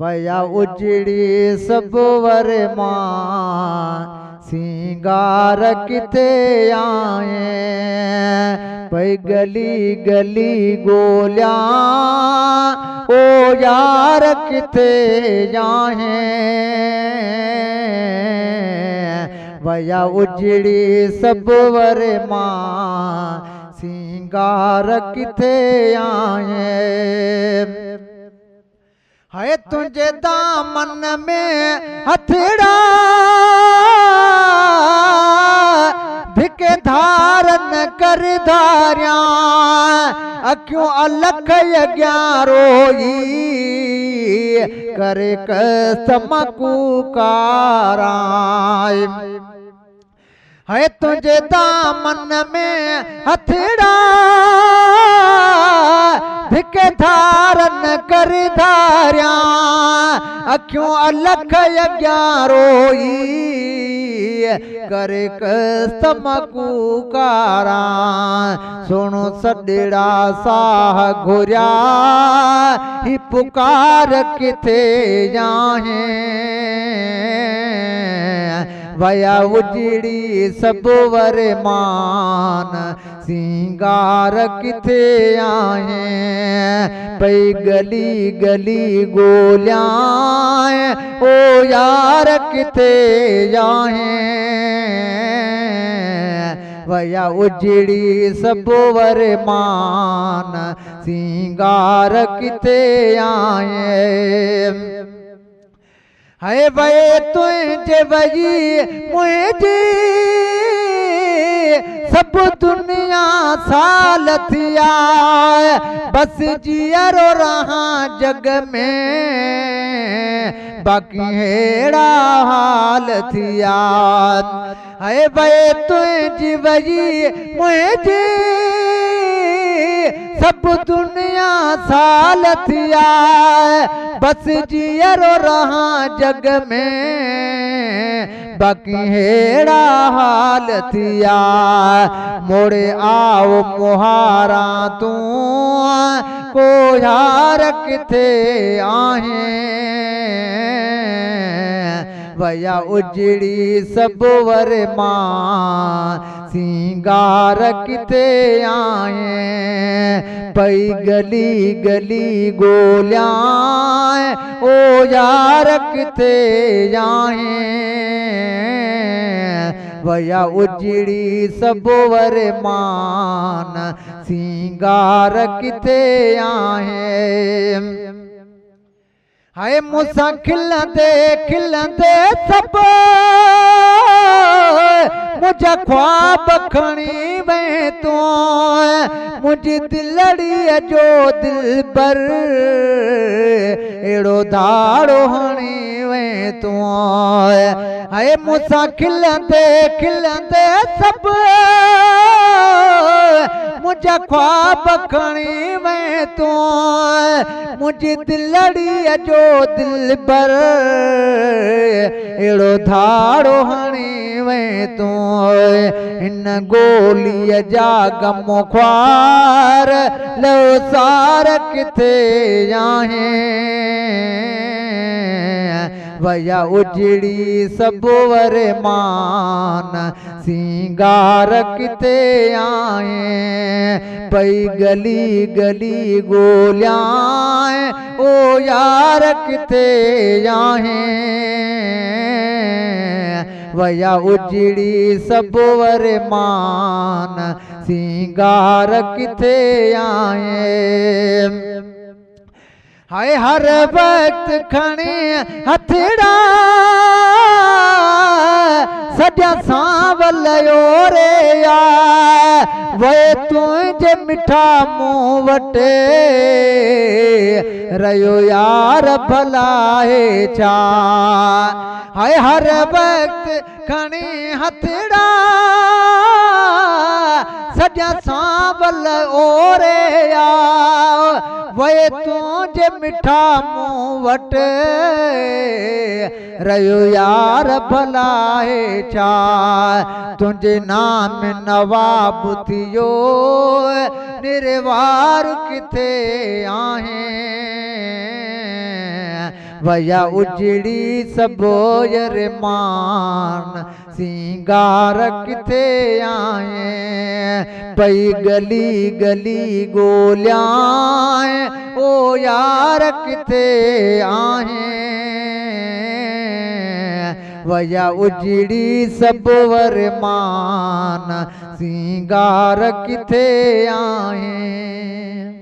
वया उजड़ी सब वर मां सिंगार किथे आए पई गली गली गोलिया ओ यार किथे जाए वया उजड़ी सब वर मां सिंगार किथे आए है तुझे दामन में हथड़ा भिके धारन कर धारिया अक्यों अलख ग्यारोई करे कसम कुकाराय है तुझे दामन में हथड़ा भिके धारन कर धारिया अक्यों अलख ग्यारोई करे कसम कुकारा सुनो सॾड़ा साह घुरिया ही पुकार किथे जाए वया उजड़ी सब वर मान सिंगार किथे आए पई गली गली गोलिया ओ यार किथे जाए वया उजड़ी सब वर मान सिंगार किथे आए है वे तुझे वही मुझे सब दुनिया साल थिया बस जियरो रहा जग में बाकी हेड़ा हाल थिया है वे तुझे वही मुझे सब दुनिया साल थिया बस जियरो रहा जग में बाकी हेड़ा हाल थिया मोड़े आओ मुहारा तू को यार किथे आहे वया उजड़ी सब वर मां सिंगार किथे आए पई गली गली गोलिया ओ यार किथे जाए वया उजड़ी सब वर मान सिंगार किथे आए हाय मूंसां खिलंदे खिलंदे सब मुझा ख्वाब खणी वे तू मुझी दिलड़ी जो दिल पर एड़ो धाड़ो हणी वे तू हाय मूंसां खिलंदे खिलंदे सब मुझा ख्वाब खणी वे तू मुझी दिलड़ी जो दिल पर एड़ो धाड़ो हणी वे तू इन गोली जा गम ख्वार लो सार किथे जाए वया उजड़ी सब वर मान सिंगार किथे आए पई गली गली गोलिया ओ यार किथे जाए वया उजड़ी सब वर मान सिंगार किथे आए हाय हर वक्त खणी हथड़ा सजा सांवल रे या वे तुझे मिठा मुँह वटे रयो यार भलाए चा हाय हर वक्त खणी हथड़ा सजा सांवल ओरे या वे तुझे मिठा मुँह वट रयो यार भलाए छा तुझे नाम नवाब थियो निर्वार किथे आहे वया उजड़ी सबो यरमान सिंगार किथे आए पई गली गली गोलियां ओ यार किथे आए वया उजड़ी सब वरमान सिंगार किथे आए।